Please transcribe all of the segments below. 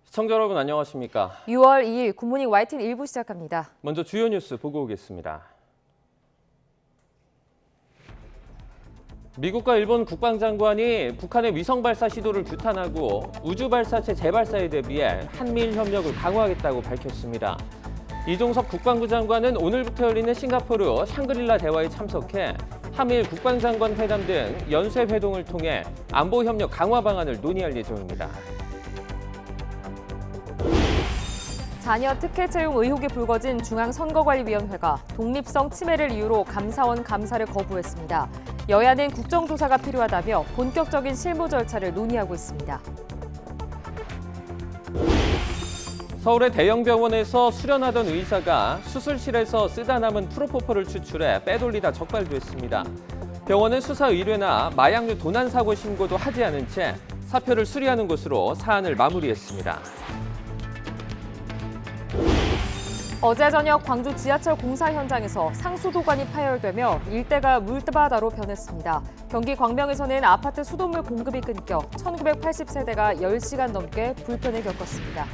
시청자 여러분 안녕하십니까? 6월 2일 굿모닝 YTN 1부 시작합니다. 먼저 주요 뉴스 보고 오겠습니다. 미국과 일본 국방장관이 북한의 위성 발사 시도를 규탄하고 우주 발사체 재발사에 대비해 한미일 협력을 강화하겠다고 밝혔습니다. 이종섭 국방부 장관은 오늘부터 열리는 싱가포르 샹그릴라 대화에 참석해 한미일 국방장관 회담 등 연쇄 회동을 통해 안보 협력 강화 방안을 논의할 예정입니다. 자녀 특혜 채용 의혹이 불거진 중앙선거관리위원회가 독립성 침해를 이유로 감사원 감사를 거부했습니다. 여야는 국정조사가 필요하다며 본격적인 실무 절차를 논의하고 있습니다. 서울의 대형 병원에서 수련하던 의사가 수술실에서 쓰다 남은 프로포폴을 추출해 빼돌리다 적발됐습니다. 병원은 수사 의뢰나 마약류 도난 사고 신고도 하지 않은 채 사표를 수리하는 것으로 사안을 마무리했습니다. 어제 저녁 광주 지하철 공사 현장에서 상수도관이 파열되며 일대가 물바다로 변했습니다. 경기 광명에서는 아파트 수돗물 공급이 끊겨 1980세대가 10시간 넘게 불편을 겪었습니다.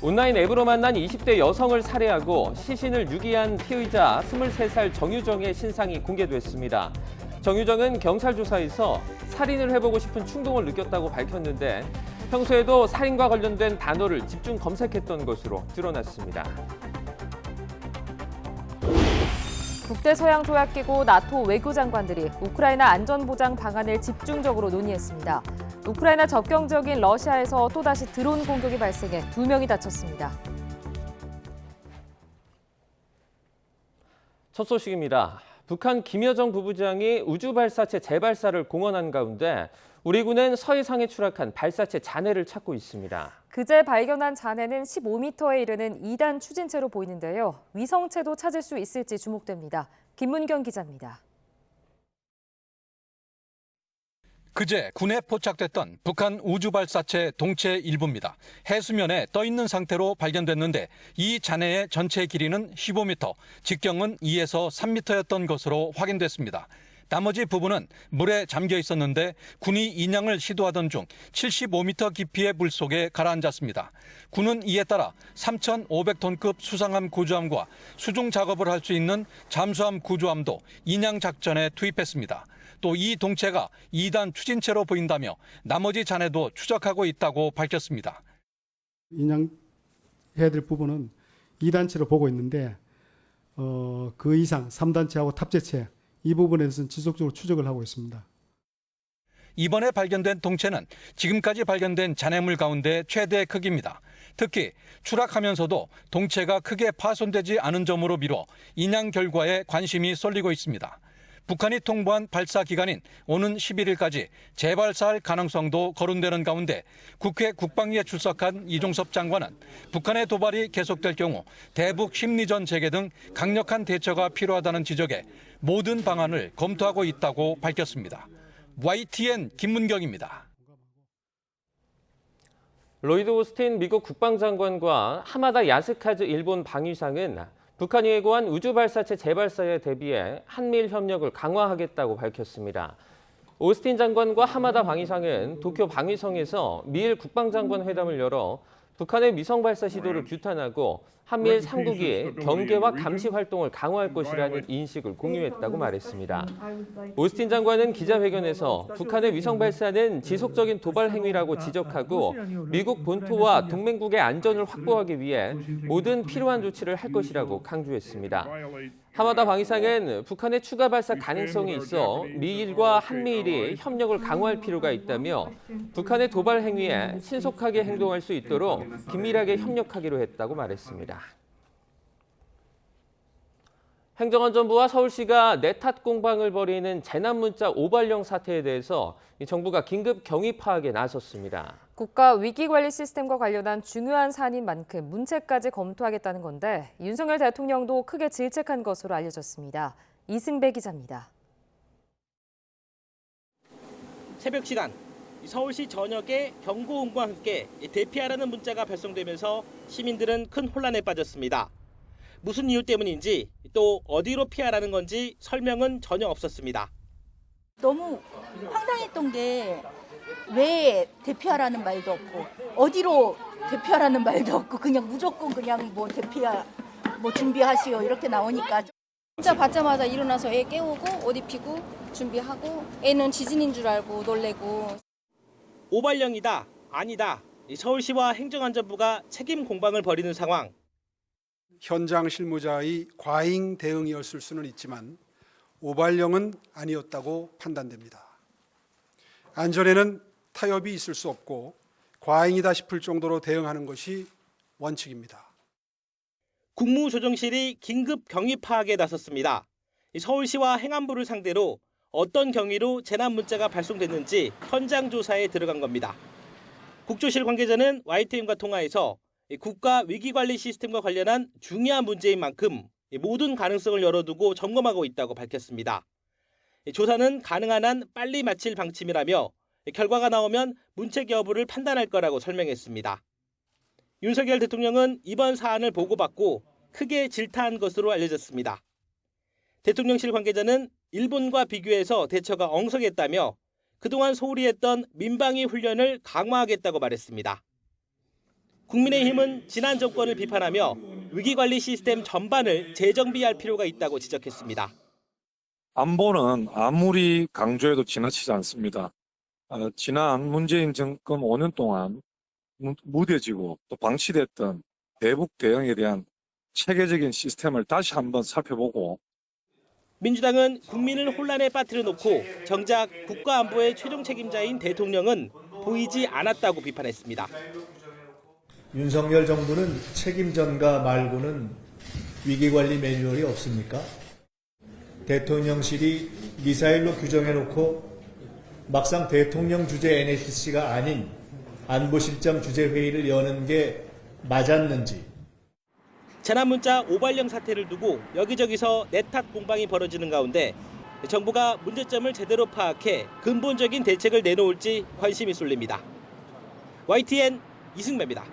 온라인 앱으로 만난 20대 여성을 살해하고 시신을 유기한 피의자 23살 정유정의 신상이 공개됐습니다. 정유정은 경찰 조사에서 살인을 해보고 싶은 충동을 느꼈다고 밝혔는데 평소에도 살인과 관련된 단어를 집중 검색했던 것으로 드러났습니다. 북대서양조약기구 나토 외교장관들이 우크라이나 안전보장 방안을 집중적으로 논의했습니다. 우크라이나 접경 지역인 러시아에서 또다시 드론 공격이 발생해 2명이 다쳤습니다. 첫 소식입니다. 북한 김여정 부부장이 우주 발사체 재발사를 공언한 가운데 우리 군은 서해상에 추락한 발사체 잔해를 찾고 있습니다. 그제 발견한 잔해는 15m에 이르는 2단 추진체로 보이는데요. 위성체도 찾을 수 있을지 주목됩니다. 김문경 기자입니다. 그제 군에 포착됐던 북한 우주발사체 동체 일부입니다. 해수면에 떠 있는 상태로 발견됐는데 이 잔해의 전체 길이는 15m, 직경은 2에서 3m였던 것으로 확인됐습니다. 나머지 부분은 물에 잠겨 있었는데 군이 인양을 시도하던 중 75m 깊이의 물속에 가라앉았습니다. 군은 이에 따라 3,500톤급 수상함 구조함과 수중 작업을 할 수 있는 잠수함 구조함도 인양 작전에 투입했습니다. 또 이 동체가 2단 추진체로 보인다며 나머지 잔해도 추적하고 있다고 밝혔습니다. 인양해야 될 부분은 2단체로 보고 있는데 그 이상 3단체하고 탑재체 이 부분에서는 지속적으로 추적을 하고 있습니다. 이번에 발견된 동체는 지금까지 발견된 잔해물 가운데 최대 크기입니다. 특히 추락하면서도 동체가 크게 파손되지 않은 점으로 미뤄 인양 결과에 관심이 쏠리고 있습니다. 북한이 통보한 발사 기간인 오는 11일까지 재발사할 가능성도 거론되는 가운데 국회 국방위에 출석한 이종섭 장관은 북한의 도발이 계속될 경우 대북 심리전 재개 등 강력한 대처가 필요하다는 지적에 모든 방안을 검토하고 있다고 밝혔습니다. YTN 김문경입니다. 로이드 오스틴 미국 국방장관과 하마다 야스카즈 일본 방위상은 북한이 예고한 우주 발사체 재발사에 대비해 한미일 협력을 강화하겠다고 밝혔습니다. 오스틴 장관과 하마다 방위상은 도쿄 방위성에서 미일 국방장관 회담을 열어 북한의 위성 발사 시도를 규탄하고 한미일 3국이 경계와 감시 활동을 강화할 것이라는 인식을 공유했다고 말했습니다. 오스틴 장관은 기자회견에서 북한의 위성 발사는 지속적인 도발 행위라고 지적하고 미국 본토와 동맹국의 안전을 확보하기 위해 모든 필요한 조치를 할 것이라고 강조했습니다. 하마다 방위상은 북한의 추가 발사 가능성이 있어 미일과 한미일이 협력을 강화할 필요가 있다며 북한의 도발 행위에 신속하게 행동할 수 있도록 긴밀하게 협력하기로 했다고 말했습니다. 행정안전부와 서울시가 내탓 공방을 벌이는 재난문자 오발령 사태에 대해서 정부가 긴급 경위 파악에 나섰습니다. 국가 위기관리 시스템과 관련한 중요한 사안인 만큼 문체까지 검토하겠다는 건데 윤석열 대통령도 크게 질책한 것으로 알려졌습니다. 이승배 기자입니다. 새벽 시간 서울시 전역에 경고음과 함께 대피하라는 문자가 발송되면서 시민들은 큰 혼란에 빠졌습니다. 무슨 이유 때문인지 또 어디로 피하라는 건지 설명은 전혀 없었습니다. 너무 황당했던 게 왜 대피하라는 말도 없고 어디로 대피하라는 말도 없고 그냥 무조건 그냥 뭐 대피하 뭐 준비하시오 이렇게 나오니까 문자 받자마자 일어나서 애 깨우고 옷 입히고 준비하고 애는 지진인 줄 알고 놀래고. 오발령이다, 아니다. 서울시와 행정안전부가 책임 공방을 벌이는 상황. 현장 실무자의 과잉 대응이었을 수는 있지만 오발령은 아니었다고 판단됩니다. 안전에는 타협이 있을 수 없고 과잉이다 싶을 정도로 대응하는 것이 원칙입니다. 국무조정실이 긴급 경위 파악에 나섰습니다. 서울시와 행안부를 상대로 어떤 경위로 재난 문자가 발송됐는지 현장 조사에 들어간 겁니다. 국조실 관계자는 YTN과 통화해서 국가 위기관리 시스템과 관련한 중요한 문제인 만큼 모든 가능성을 열어두고 점검하고 있다고 밝혔습니다. 조사는 가능한 한 빨리 마칠 방침이라며 결과가 나오면 문책 여부를 판단할 거라고 설명했습니다. 윤석열 대통령은 이번 사안을 보고받고 크게 질타한 것으로 알려졌습니다. 대통령실 관계자는 일본과 비교해서 대처가 엉성했다며 그동안 소홀히 했던 민방위 훈련을 강화하겠다고 말했습니다. 국민의힘은 지난 정권을 비판하며 위기관리 시스템 전반을 재정비할 필요가 있다고 지적했습니다. 안보는 아무리 강조해도 지나치지 않습니다. 지난 문재인 정권 5년 동안 무뎌지고 또 방치됐던 대북 대응에 대한 체계적인 시스템을 다시 한번 살펴보고 민주당은 국민을 혼란에 빠뜨려 놓고 정작 국가안보의 최종 책임자인 대통령은 보이지 않았다고 비판했습니다. 윤석열 정부는 책임 전가 말고는 위기관리 매뉴얼이 없습니까? 대통령실이 미사일로 규정해놓고 막상 대통령 주재 NSC가 아닌 안보실장 주재 회의를 여는 게 맞았는지. 재난문자 오발령 사태를 두고 여기저기서 내탓 공방이 벌어지는 가운데 정부가 문제점을 제대로 파악해 근본적인 대책을 내놓을지 관심이 쏠립니다. YTN 이승배입니다.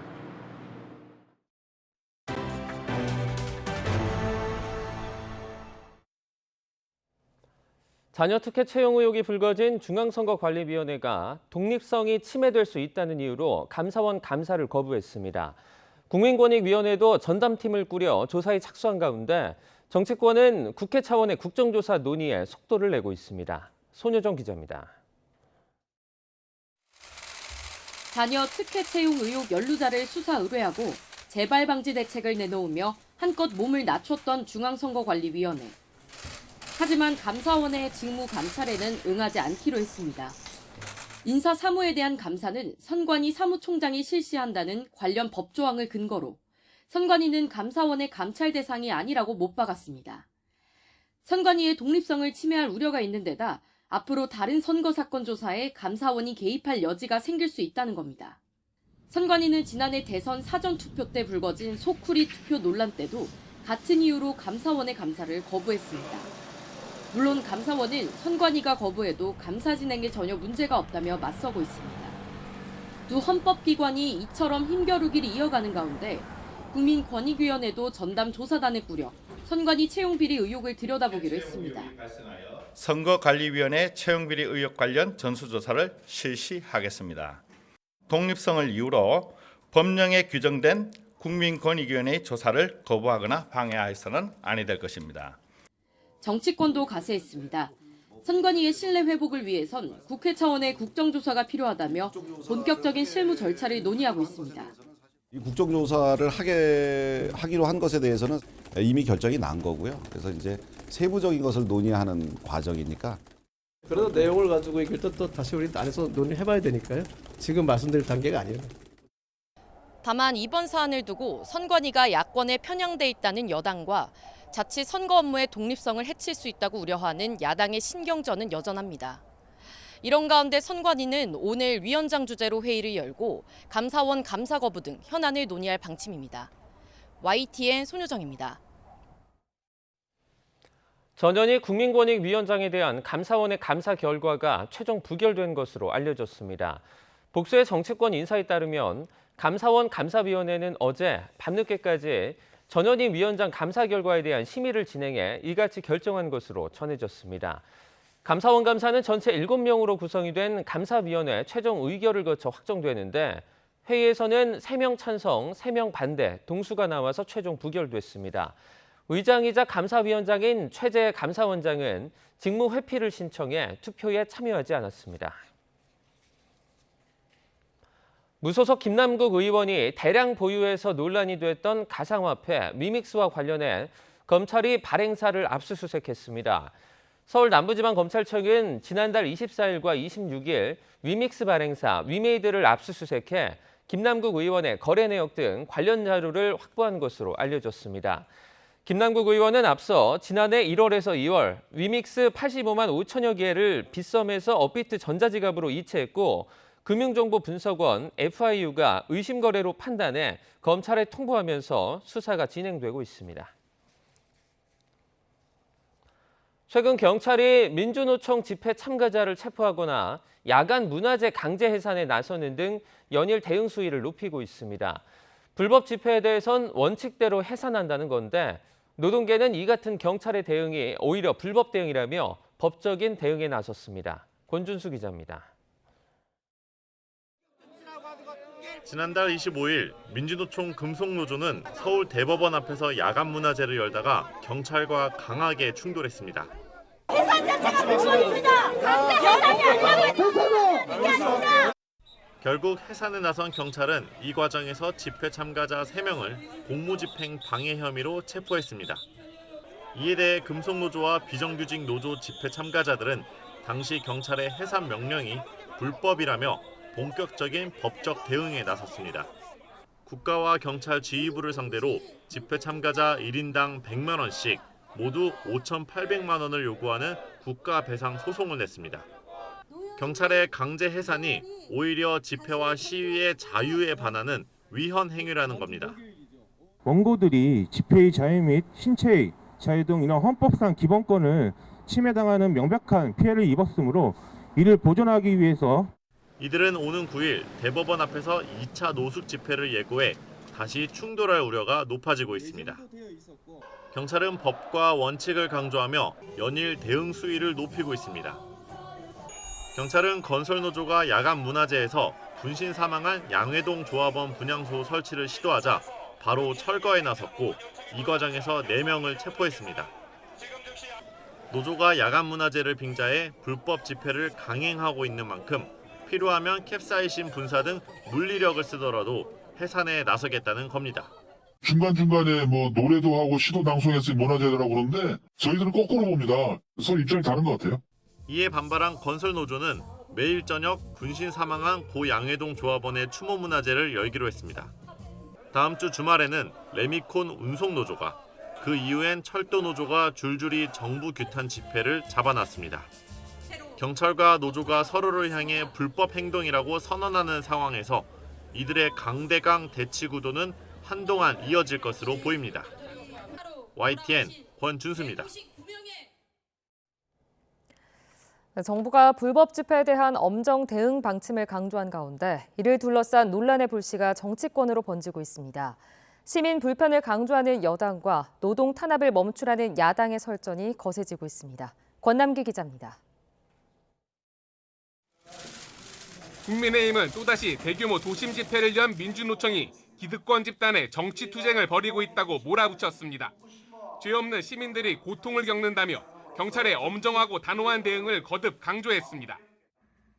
자녀 특혜 채용 의혹이 불거진 중앙선거관리위원회가 독립성이 침해될 수 있다는 이유로 감사원 감사를 거부했습니다. 국민권익위원회도 전담팀을 꾸려 조사에 착수한 가운데 정치권은 국회 차원의 국정조사 논의에 속도를 내고 있습니다. 손효정 기자입니다. 자녀 특혜 채용 의혹 연루자를 수사 의뢰하고 재발 방지 대책을 내놓으며 한껏 몸을 낮췄던 중앙선거관리위원회. 하지만 감사원의 직무 감찰에는 응하지 않기로 했습니다. 인사 사무에 대한 감사는 선관위 사무총장이 실시한다는 관련 법조항을 근거로 선관위는 감사원의 감찰 대상이 아니라고 못 박았습니다. 선관위의 독립성을 침해할 우려가 있는 데다 앞으로 다른 선거 사건 조사에 감사원이 개입할 여지가 생길 수 있다는 겁니다. 선관위는 지난해 대선 사전투표 때 불거진 소쿠리 투표 논란 때도 같은 이유로 감사원의 감사를 거부했습니다. 물론 감사원은 선관위가 거부해도 감사 진행에 전혀 문제가 없다며 맞서고 있습니다. 두 헌법기관이 이처럼 힘겨루기를 이어가는 가운데 국민권익위원회도 전담 조사단을 꾸려 선관위 채용비리 의혹을 들여다보기로 했습니다. 선거관리위원회 채용비리 의혹 관련 전수조사를 실시하겠습니다. 독립성을 이유로 법령에 규정된 국민권익위원회의 조사를 거부하거나 방해해서는 아니 될 것입니다. 정치권도 가세했습니다. 선관위의 신뢰 회복을 위해선 국회 차원의 국정조사가 필요하다며 본격적인 실무 절차를 논의하고 있습니다. 이 국정조사를 하기로 한 것에 대해서는 이미 결정이 난 거고요. 그래서 이제 세부적인 것을 논의하는 과정이니까. 그래도 내용을 가지고 이걸 또 다시 우리 안에서 논의해봐야 되니까요. 지금 말씀드릴 단계가 아니에요. 다만 이번 사안을 두고 선관위가 야권에 편향돼 있다는 여당과 자칫 선거 업무의 독립성을 해칠 수 있다고 우려하는 야당의 신경전은 여전합니다. 이런 가운데 선관위는 오늘 위원장 주재로 회의를 열고 감사원 감사 거부 등 현안을 논의할 방침입니다. YTN 손효정입니다. 전현희 국민권익위원장에 대한 감사원의 감사 결과가 최종 부결된 것으로 알려졌습니다. 복수의 정치권 인사에 따르면 감사원 감사위원회는 어제 밤늦게까지 전현희 위원장 감사 결과에 대한 심의를 진행해 이같이 결정한 것으로 전해졌습니다. 감사원 감사는 전체 7명으로 구성이 된 감사위원회 최종 의결을 거쳐 확정되는데 회의에서는 3명 찬성, 3명 반대, 동수가 나와서 최종 부결됐습니다. 의장이자 감사위원장인 최재 감사원장은 직무 회피를 신청해 투표에 참여하지 않았습니다. 무소속 김남국 의원이 대량 보유해서 논란이 됐던 가상화폐 위믹스와 관련해 검찰이 발행사를 압수수색했습니다. 서울 남부지방검찰청은 지난달 24일과 26일 위믹스 발행사 위메이드를 압수수색해 김남국 의원의 거래 내역 등 관련 자료를 확보한 것으로 알려졌습니다. 김남국 의원은 앞서 지난해 1월에서 2월 위믹스 85만 5천여 개를 빗썸에서 업비트 전자지갑으로 이체했고 금융정보분석원 FIU가 의심 거래로 판단해 검찰에 통보하면서 수사가 진행되고 있습니다. 최근 경찰이 민주노총 집회 참가자를 체포하거나 야간 문화재 강제 해산에 나서는 등 연일 대응 수위를 높이고 있습니다. 불법 집회에 대해선 원칙대로 해산한다는 건데 노동계는 이 같은 경찰의 대응이 오히려 불법 대응이라며 법적인 대응에 나섰습니다. 권준수 기자입니다. 지난달 25일 민주노총 금속노조는 서울 대법원 앞에서 야간 문화제를 열다가 경찰과 강하게 충돌했습니다. 해산 자체가 불법입니다. 강제 해산이 아니라고. 결국 해산에 나선 경찰은 이 과정에서 집회 참가자 3명을 공무집행 방해 혐의로 체포했습니다. 이에 대해 금속노조와 비정규직 노조 집회 참가자들은 당시 경찰의 해산 명령이 불법이라며 본격적인 법적 대응에 나섰습니다. 국가와 경찰 지휘부를 상대로 집회 참가자 1인당 100만 원씩 모두 5,800만 원을 요구하는 국가 배상 소송을 냈습니다. 경찰의 강제 해산이 오히려 집회와 시위의 자유에 반하는 위헌 행위라는 겁니다. 원고들이 집회의 자유 및 신체의 자유 등 이런 헌법상 기본권을 침해당하는 명백한 피해를 입었으므로 이를 보존하기 위해서 이들은 오는 9일 대법원 앞에서 2차 노숙 집회를 예고해 다시 충돌할 우려가 높아지고 있습니다. 경찰은 법과 원칙을 강조하며 연일 대응 수위를 높이고 있습니다. 경찰은 건설노조가 야간 문화제에서 분신 사망한 양회동 조합원 분향소 설치를 시도하자 바로 철거에 나섰고 이 과정에서 4명을 체포했습니다. 노조가 야간 문화제를 빙자해 불법 집회를 강행하고 있는 만큼 필요하면 캡사이신 분사 등 물리력을 쓰더라도 해산에 나서겠다는 겁니다. 중간중간에 뭐 노래도 하고 시도 낭송해서 문화제라고 그러는데 저희들은 거꾸로 봅니다. 서로 입장이 다른 것 같아요. 이에 반발한 건설노조는 매일 저녁 군신 사망한 고 양회동 조합원의 추모 문화제를 열기로 했습니다. 다음 주 주말에는 레미콘 운송노조가 그 이후엔 철도노조가 줄줄이 정부 규탄 집회를 잡아놨습니다. 경찰과 노조가 서로를 향해 불법 행동이라고 선언하는 상황에서 이들의 강대강 대치 구도는 한동안 이어질 것으로 보입니다. YTN 권준수입니다. 정부가 불법 집회에 대한 엄정 대응 방침을 강조한 가운데 이를 둘러싼 논란의 불씨가 정치권으로 번지고 있습니다. 시민 불편을 강조하는 여당과 노동 탄압을 멈추라는 야당의 설전이 거세지고 있습니다. 권남기 기자입니다. 국민의힘은 또다시 대규모 도심 집회를 연 민주노총이 기득권 집단의 정치 투쟁을 벌이고 있다고 몰아붙였습니다. 죄 없는 시민들이 고통을 겪는다며 경찰의 엄정하고 단호한 대응을 거듭 강조했습니다.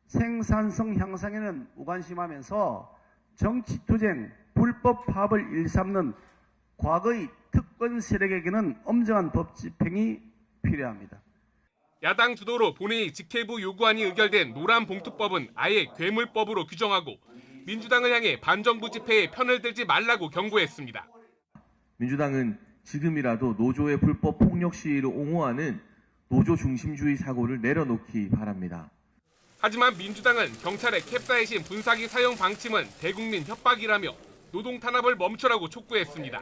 생산성 향상에는 무관심하면서 정치 투쟁, 불법 파업을 일삼는 과거의 특권 세력에게는 엄정한 법 집행이 필요합니다. 야당 주도로 본회의 직회부 요구안이 의결된 노란봉투법은 아예 괴물법으로 규정하고 민주당을 향해 반정부 집회에 편을 들지 말라고 경고했습니다. 민주당은 지금이라도 노조의 불법 폭력 시위를 옹호하는 노조 중심주의 사고를 내려놓기 바랍니다. 하지만 민주당은 경찰의 캡사이신 분사기 사용 방침은 대국민 협박이라며 노동 탄압을 멈추라고 촉구했습니다.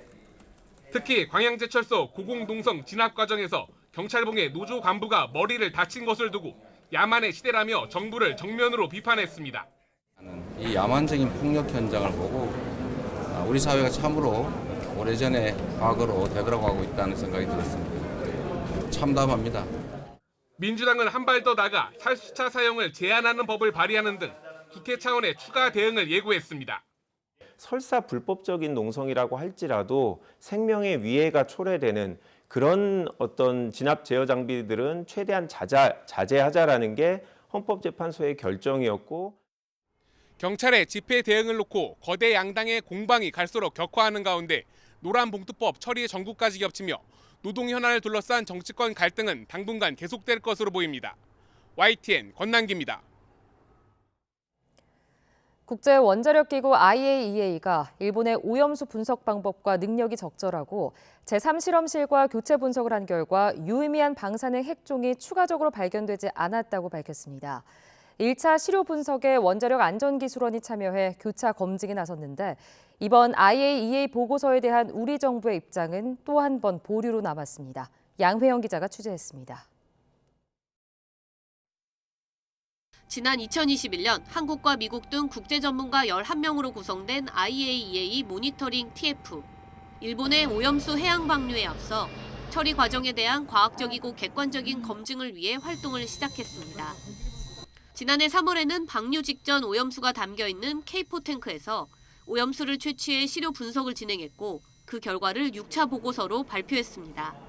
특히 광양제철소 고공동성 진압 과정에서 경찰봉의 노조 간부가 머리를 다친 것을 두고 야만의 시대라며 정부를 정면으로 비판했습니다. 이 야만적인 폭력 현장을 보고 우리 사회가 참으로 오래전에 과거로 되돌아가고 있다는 생각이 들었습니다. 참담합니다. 민주당은 한 발 더 나가 살수차 사용을 제한하는 법을 발의하는 등 국회 차원의 추가 대응을 예고했습니다. 설사 불법적인 농성이라고 할지라도 생명의 위해가 초래되는 그런 어떤 진압 제어 장비들은 최대한 자제하자라는 게 헌법재판소의 결정이었고, 경찰의 집회 대응을 놓고 거대 양당의 공방이 갈수록 격화하는 가운데 노란봉투법 처리 전국까지 겹치며 노동 현안을 둘러싼 정치권 갈등은 당분간 계속될 것으로 보입니다. YTN 권남기입니다. 국제원자력기구 IAEA가 일본의 오염수 분석 방법과 능력이 적절하고 제3실험실과 교체 분석을 한 결과 유의미한 방사능 핵종이 추가적으로 발견되지 않았다고 밝혔습니다. 1차 시료 분석에 원자력 안전기술원이 참여해 교차 검증에 나섰는데 이번 IAEA 보고서에 대한 우리 정부의 입장은 또 한 번 보류로 남았습니다. 양회영 기자가 취재했습니다. 지난 2021년 한국과 미국 등 국제 전문가 11명으로 구성된 IAEA 모니터링 TF. 일본의 오염수 해양 방류에 앞서 처리 과정에 대한 과학적이고 객관적인 검증을 위해 활동을 시작했습니다. 지난해 3월에는 방류 직전 오염수가 담겨있는 K4 탱크에서 오염수를 채취해 시료 분석을 진행했고 그 결과를 6차 보고서로 발표했습니다.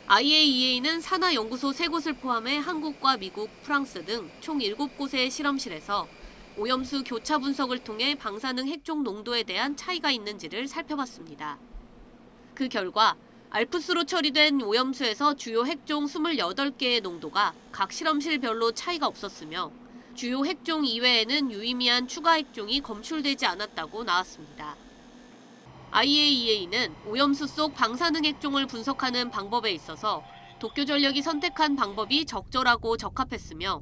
IAEA는 산하연구소 3곳을 포함해 한국과 미국, 프랑스 등 총 7곳의 실험실에서 오염수 교차 분석을 통해 방사능 핵종 농도에 대한 차이가 있는지를 살펴봤습니다. 그 결과 알프스로 처리된 오염수에서 주요 핵종 28개의 농도가 각 실험실별로 차이가 없었으며 주요 핵종 이외에는 유의미한 추가 핵종이 검출되지 않았다고 나왔습니다. IAEA는 오염수 속 방사능 핵종을 분석하는 방법에 있어서 도쿄전력이 선택한 방법이 적절하고 적합했으며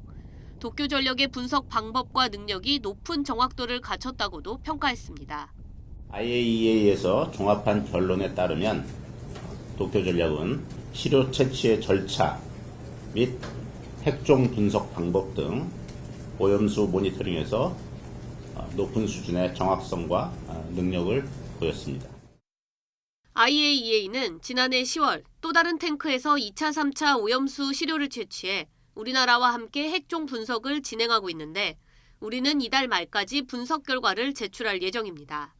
도쿄전력의 분석 방법과 능력이 높은 정확도를 갖췄다고도 평가했습니다. IAEA에서 종합한 결론에 따르면 도쿄전력은 시료 채취의 절차 및 핵종 분석 방법 등 오염수 모니터링에서 높은 수준의 정확성과 능력을 보였습니다. IAEA는 지난해 10월 또 다른 탱크에서 2차, 3차 오염수 시료를 채취해 우리나라와 함께 핵종 분석을 진행하고 있는데 우리는 이달 말까지 분석 결과를 제출할 예정입니다.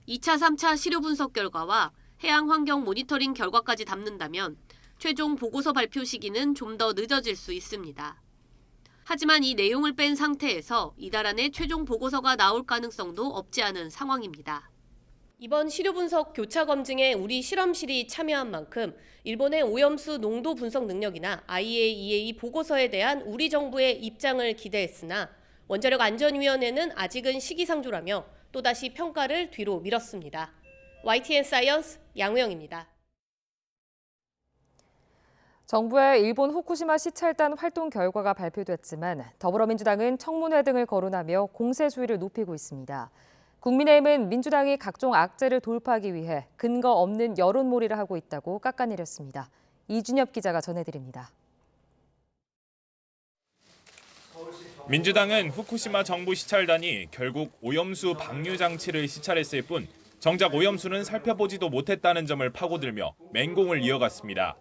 2차, 3차 시료 분석 결과와 해양 환경 모니터링 결과까지 담는다면 최종 보고서 발표 시기는 좀 더 늦어질 수 있습니다. 하지만 이 내용을 뺀 상태에서 이달 안에 최종 보고서가 나올 가능성도 없지 않은 상황입니다. 이번 시료 분석 교차 검증에 우리 실험실이 참여한 만큼 일본의 오염수 농도 분석 능력이나 IAEA 보고서에 대한 우리 정부의 입장을 기대했으나 원자력안전위원회는 아직은 시기상조라며 또다시 평가를 뒤로 미뤘습니다. YTN 사이언스 양우영입니다. 정부의 일본 후쿠시마 시찰단 활동 결과가 발표됐지만 더불어민주당은 청문회 등을 거론하며 공세 수위를 높이고 있습니다. 국민의힘은 민주당이 각종 악재를 돌파하기 위해 근거 없는 여론몰이를 하고 있다고 깎아내렸습니다. 이준엽 기자가 전해드립니다. 민주당은 후쿠시마 정부 시찰단이 결국 오염수 방류 장치를 시찰했을 뿐 정작 오염수는 살펴보지도 못했다는 점을 파고들며 맹공을 이어갔습니다.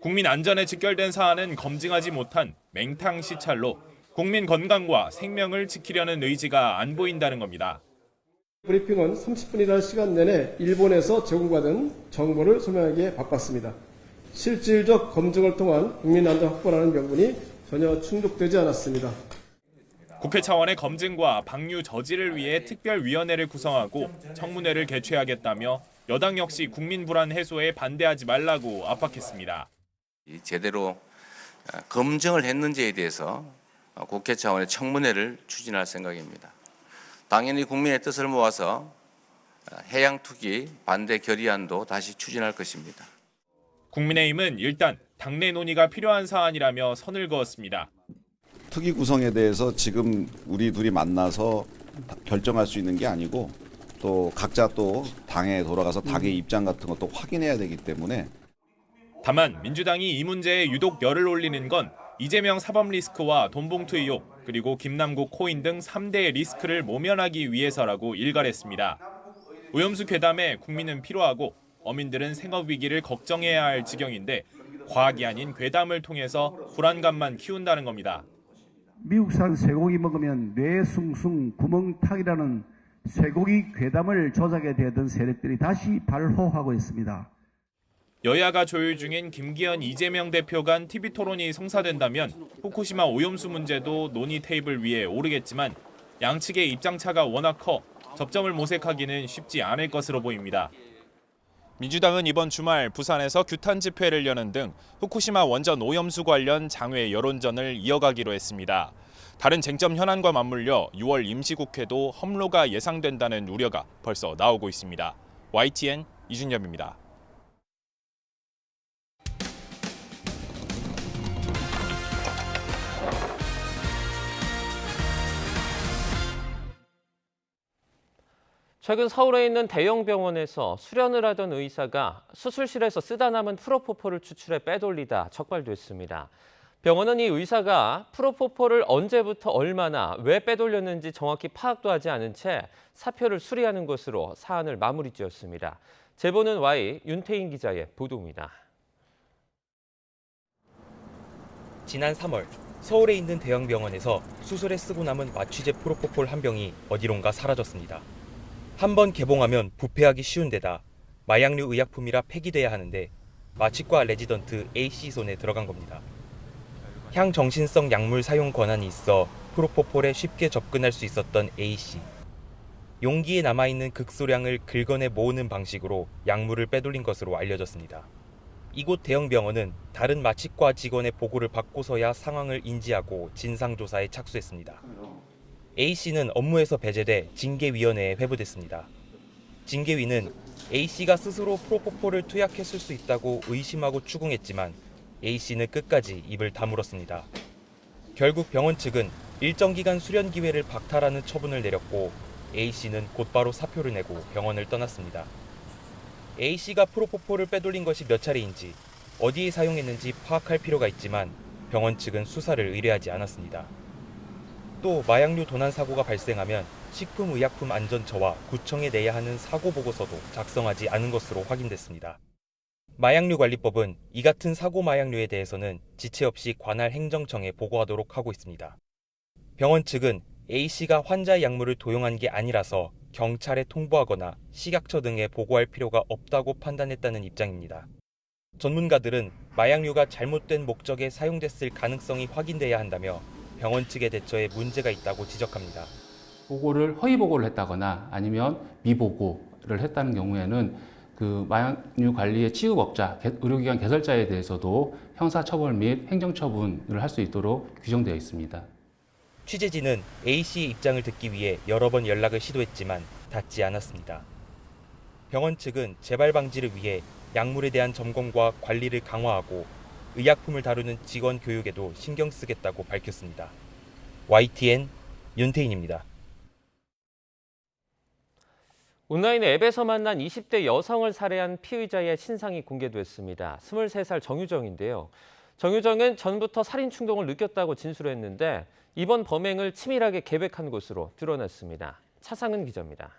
국민 안전에 직결된 사안은 검증하지 못한 맹탕 시찰로 국민 건강과 생명을 지키려는 의지가 안 보인다는 겁니다. 브리핑은 30분이라는 시간 내내 일본에서 제공받은 정보를 소명하기에 바빴습니다. 실질적 검증을 통한 국민 안전 확보라는 명분이 전혀 충족되지 않았습니다. 국회 차원의 검증과 방류 저지를 위해 특별위원회를 구성하고 청문회를 개최하겠다며 여당 역시 국민 불안 해소에 반대하지 말라고 압박했습니다. 제대로 검증을 했는지에 대해서 국회 차원의 청문회를 추진할 생각입니다. 당연히 국민의 뜻을 모아서 해양 투기 반대 결의안도 다시 추진할 것입니다. 국민의힘은 일단 당내 논의가 필요한 사안이라며 선을 그었습니다. 투기 구성에 대해서 지금 우리 둘이 만나서 결정할 수 있는 게 아니고 또 각자 또 당에 돌아가서 당의 입장 같은 것도 확인해야 되기 때문에. 다만 민주당이 이 문제에 유독 열을 올리는 건 이재명 사법 리스크와 돈봉투 의혹 그리고 김남국 코인 등 3대의 리스크를 모면하기 위해서라고 일갈했습니다. 오염수 괴담에 국민은 피로하고 어민들은 생업 위기를 걱정해야 할 지경인데 과학이 아닌 괴담을 통해서 불안감만 키운다는 겁니다. 미국산 쇠고기 먹으면 뇌숭숭 구멍탁이라는 쇠고기 괴담을 조작에 대던 세력들이 다시 발호하고 있습니다. 여야가 조율 중인 김기현, 이재명 대표 간 TV토론이 성사된다면 후쿠시마 오염수 문제도 논의 테이블 위에 오르겠지만 양측의 입장차가 워낙 커 접점을 모색하기는 쉽지 않을 것으로 보입니다. 민주당은 이번 주말 부산에서 규탄 집회를 여는 등 후쿠시마 원전 오염수 관련 장외 여론전을 이어가기로 했습니다. 다른 쟁점 현안과 맞물려 6월 임시국회도 험로가 예상된다는 우려가 벌써 나오고 있습니다. YTN 이준엽입니다. 최근 서울에 있는 대형 병원에서 수련을 하던 의사가 수술실에서 쓰다 남은 프로포폴을 추출해 빼돌리다 적발됐습니다. 병원은 이 의사가 프로포폴을 언제부터 얼마나 왜 빼돌렸는지 정확히 파악도 하지 않은 채 사표를 수리하는 것으로 사안을 마무리 지었습니다. 제보는 Y 윤태인 기자의 보도입니다. 지난 3월 서울에 있는 대형 병원에서 수술에 쓰고 남은 마취제 프로포폴 한 병이 어디론가 사라졌습니다. 한번 개봉하면 부패하기 쉬운 데다 마약류 의약품이라 폐기돼야 하는데 마취과 레지던트 A씨 손에 들어간 겁니다. 향정신성 약물 사용 권한이 있어 프로포폴에 쉽게 접근할 수 있었던 A씨. 용기에 남아있는 극소량을 긁어내 모으는 방식으로 약물을 빼돌린 것으로 알려졌습니다. 이곳 대형 병원은 다른 마취과 직원의 보고를 받고서야 상황을 인지하고 진상조사에 착수했습니다. A씨는 업무에서 배제돼 징계위원회에 회부됐습니다. 징계위는 A씨가 스스로 프로포폴을 투약했을 수 있다고 의심하고 추궁했지만 A씨는 끝까지 입을 다물었습니다. 결국 병원 측은 일정 기간 수련 기회를 박탈하는 처분을 내렸고 A씨는 곧바로 사표를 내고 병원을 떠났습니다. A씨가 프로포폴을 빼돌린 것이 몇 차례인지 어디에 사용했는지 파악할 필요가 있지만 병원 측은 수사를 의뢰하지 않았습니다. 또 마약류 도난 사고가 발생하면 식품의약품안전처와 구청에 내야 하는 사고 보고서도 작성하지 않은 것으로 확인됐습니다. 마약류관리법은 이 같은 사고 마약류에 대해서는 지체 없이 관할 행정청에 보고하도록 하고 있습니다. 병원 측은 A씨가 환자의 약물을 도용한 게 아니라서 경찰에 통보하거나 식약처 등에 보고할 필요가 없다고 판단했다는 입장입니다. 전문가들은 마약류가 잘못된 목적에 사용됐을 가능성이 확인돼야 한다며 병원 측의 대처에 문제가 있다고 지적합니다. 보고를 허위 보고를 했다거나 아니면 미보고를 했다는 경우에는 그 마약류 관리의 취급업자, 의료기관 개설자에 대해서도 형사처벌 및 행정처분을 할 수 있도록 규정되어 있습니다. 취재진은 A씨의 입장을 듣기 위해 여러 번 연락을 시도했지만 닿지 않았습니다. 병원 측은 재발 방지를 위해 약물에 대한 점검과 관리를 강화하고 의약품을 다루는 직원 교육에도 신경 쓰겠다고 밝혔습니다. YTN 윤태인입니다. 온라인 앱에서 만난 20대 여성을 살해한 피의자의 신상이 공개됐습니다. 23살 정유정인데요. 정유정은 전부터 살인 충동을 느꼈다고 진술했는데 이번 범행을 치밀하게 계획한 것으로 드러났습니다. 차상은 기자입니다.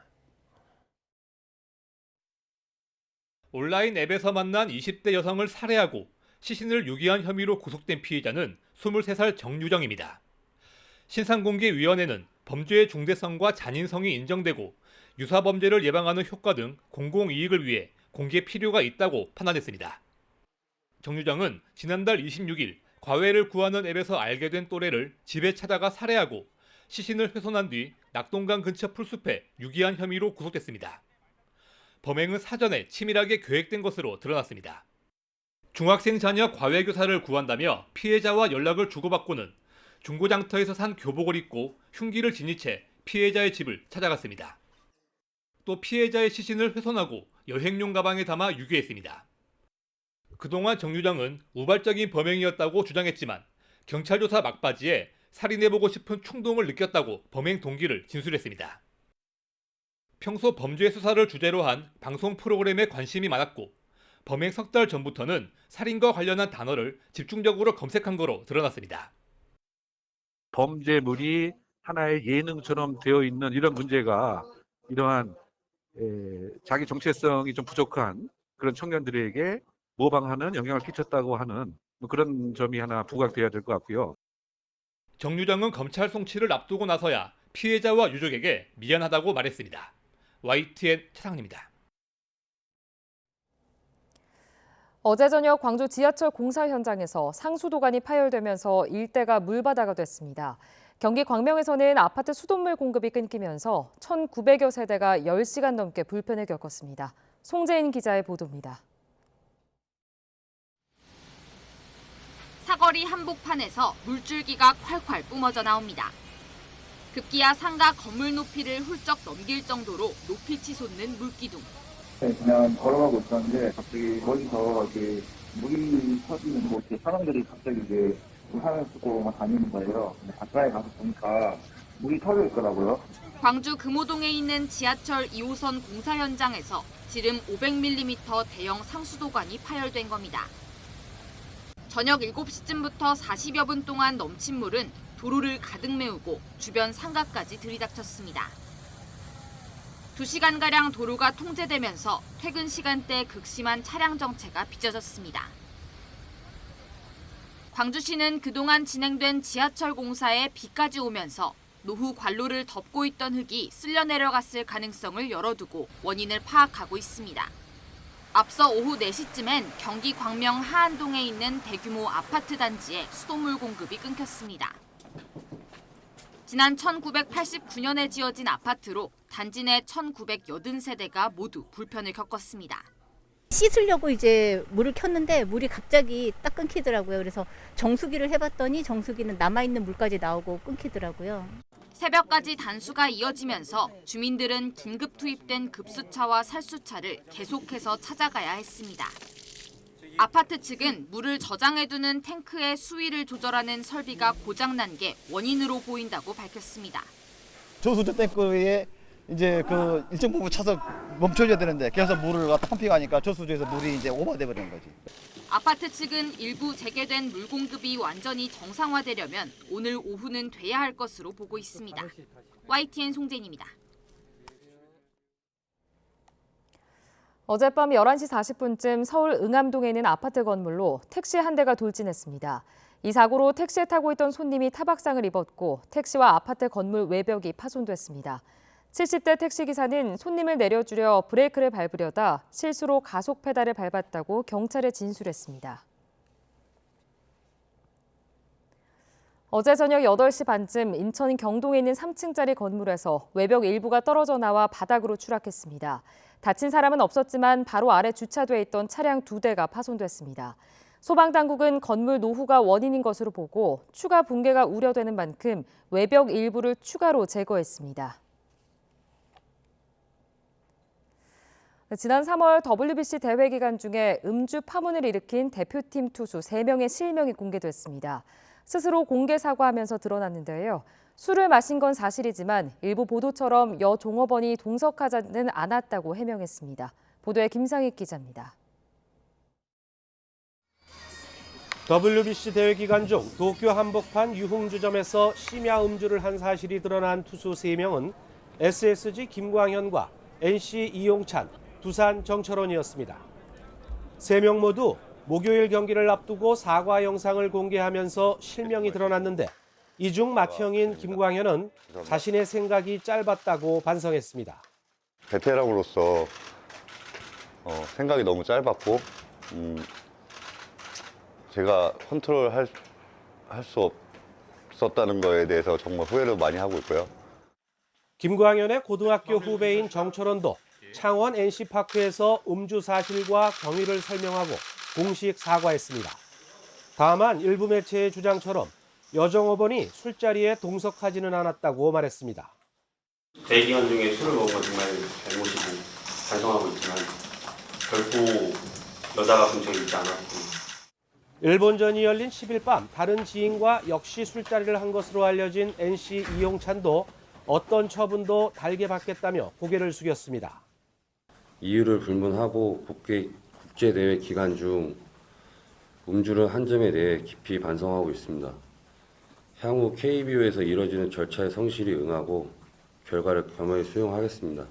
온라인 앱에서 만난 20대 여성을 살해하고 시신을 유기한 혐의로 구속된 피의자는 23살 정유정입니다. 신상공개위원회는 범죄의 중대성과 잔인성이 인정되고 유사범죄를 예방하는 효과 등 공공이익을 위해 공개 필요가 있다고 판단했습니다. 정유정은 지난달 26일 과외를 구하는 앱에서 알게 된 또래를 집에 찾아가 살해하고 시신을 훼손한 뒤 낙동강 근처 풀숲에 유기한 혐의로 구속됐습니다. 범행은 사전에 치밀하게 계획된 것으로 드러났습니다. 중학생 자녀 과외교사를 구한다며 피해자와 연락을 주고받고는 중고장터에서 산 교복을 입고 흉기를 지닌 채 피해자의 집을 찾아갔습니다. 또 피해자의 시신을 훼손하고 여행용 가방에 담아 유기했습니다. 그동안 정유정은 우발적인 범행이었다고 주장했지만 경찰 조사 막바지에 살인해보고 싶은 충동을 느꼈다고 범행 동기를 진술했습니다. 평소 범죄 수사를 주제로 한 방송 프로그램에 관심이 많았고 범행 석 달 전부터는 살인과 관련한 단어를 집중적으로 검색한 거로 드러났습니다. 범죄물이 하나의 예능처럼 되어 있는 이런 문제가 이러한 자기 정체성이 좀 부족한 그런 청년들에게 모방하는 영향을 끼쳤다고 하는 그런 점이 하나 부각돼야 될 것 같고요. 정 유장은 검찰 송치를 앞두고 나서야 피해자와 유족에게 미안하다고 말했습니다. YTN 최상입니다. 어제 저녁 광주 지하철 공사 현장에서 상수도관이 파열되면서 일대가 물바다가 됐습니다. 경기 광명에서는 아파트 수돗물 공급이 끊기면서 1,900여 세대가 10시간 넘게 불편을 겪었습니다. 송재인 기자의 보도입니다. 사거리 한복판에서 물줄기가 콸콸 뿜어져 나옵니다. 급기야 상가 건물 높이를 훌쩍 넘길 정도로 높이 치솟는 물기둥. 그냥 걸어가고 있었는데 갑자기 거기서 이렇게 물이 터지는 곳에 사람들이 갑자기 이제 우산을 쓰고 막 다니는 거예요. 가까이 가서 보니까 물이 터져 있더라고요. 광주 금호동에 있는 지하철 2호선 공사 현장에서 지름 500mm 대형 상수도관이 파열된 겁니다. 저녁 7시쯤부터 40여 분 동안 넘친 물은 도로를 가득 메우고 주변 상가까지 들이닥쳤습니다. 2시간가량 도로가 통제되면서 퇴근 시간대 극심한 차량 정체가 빚어졌습니다. 광주시는 그동안 진행된 지하철 공사에 비까지 오면서 노후 관로를 덮고 있던 흙이 쓸려 내려갔을 가능성을 열어두고 원인을 파악하고 있습니다. 앞서 오후 4시쯤엔 경기 광명 하안동에 있는 대규모 아파트 단지에 수돗물 공급이 끊겼습니다. 지난 1989년에 지어진 아파트로 단지 내 1,980세대가 모두 불편을 겪었습니다. 씻으려고 이제 물을 켰는데 물이 갑자기 딱 끊기더라고요. 그래서 정수기를 해봤더니 정수기는 남아있는 물까지 나오고 끊기더라고요. 새벽까지 단수가 이어지면서 주민들은 긴급 투입된 급수차와 살수차를 계속해서 찾아가야 했습니다. 아파트 측은 물을 저장해두는 탱크의 수위를 조절하는 설비가 고장난 게 원인으로 보인다고 밝혔습니다. 저수조 탱크에 이제 그 일정 부분 차서 멈춰줘야 되는데 계속 물을 갖다 펌핑하니까 저수조에서 물이 이제 오버돼 버리는 거지. 아파트 측은 일부 재개된 물 공급이 완전히 정상화되려면 오늘 오후는 돼야 할 것으로 보고 있습니다. YTN 송재인입니다. 어젯밤 11시 40분쯤 서울 응암동에 있는 아파트 건물로 택시 한 대가 돌진했습니다. 이 사고로 택시에 타고 있던 손님이 타박상을 입었고 택시와 아파트 건물 외벽이 파손됐습니다. 70대 택시기사는 손님을 내려주려 브레이크를 밟으려다 실수로 가속 페달을 밟았다고 경찰에 진술했습니다. 어제 저녁 8시 반쯤 인천 경동에 있는 3층짜리 건물에서 외벽 일부가 떨어져 나와 바닥으로 추락했습니다. 다친 사람은 없었지만 바로 아래 주차돼 있던 차량 2대가 파손됐습니다. 소방당국은 건물 노후가 원인인 것으로 보고 추가 붕괴가 우려되는 만큼 외벽 일부를 추가로 제거했습니다. 지난 3월 WBC 대회 기간 중에 음주 파문을 일으킨 대표팀 투수 3명의 실명이 공개됐습니다. 스스로 공개 사과하면서 드러났는데요. 술을 마신 건 사실이지만 일부 보도처럼 여 종업원이 동석하지는 않았다고 해명했습니다. 보도에 김상익 기자입니다. WBC 대회 기간 중 도쿄 한복판 유흥주점에서 심야 음주를 한 사실이 드러난 투수 3명은 SSG 김광현과 NC 이용찬, 두산 정철원이었습니다. 3명 모두 목요일 경기를 앞두고 사과 영상을 공개하면서 실명이 드러났는데 이 중 맏형인 김광현은 자신의 생각이 짧았다고 반성했습니다. 베테랑으로서 생각이 너무 짧았고 제가 컨트롤할 수 없었다는 거에 대해서 정말 후회를 많이 하고 있고요. 김광현의 고등학교 후배인 정철원도 창원 NC파크에서 음주 사실과 경위를 설명하고 공식 사과했습니다. 다만 일부 매체의 주장처럼 여종업원이 술자리에 동석하지는 않았다고 말했습니다. 대회 기간 중에 술을 먹은 건 정말 잘못이고 반성하고 있지만 결코 여자가 근처에 있지 않았고. 일본전이 열린 10일 밤 다른 지인과 역시 술자리를 한 것으로 알려진 NC 이용찬도 어떤 처분도 달게 받겠다며 고개를 숙였습니다. 이유를 불문하고 국제대회 기간 중 음주를 한 점에 대해 깊이 반성하고 있습니다. 향후 KBO에서 이뤄지는 절차에 성실히 응하고 결과를 겸허히 수용하겠습니다.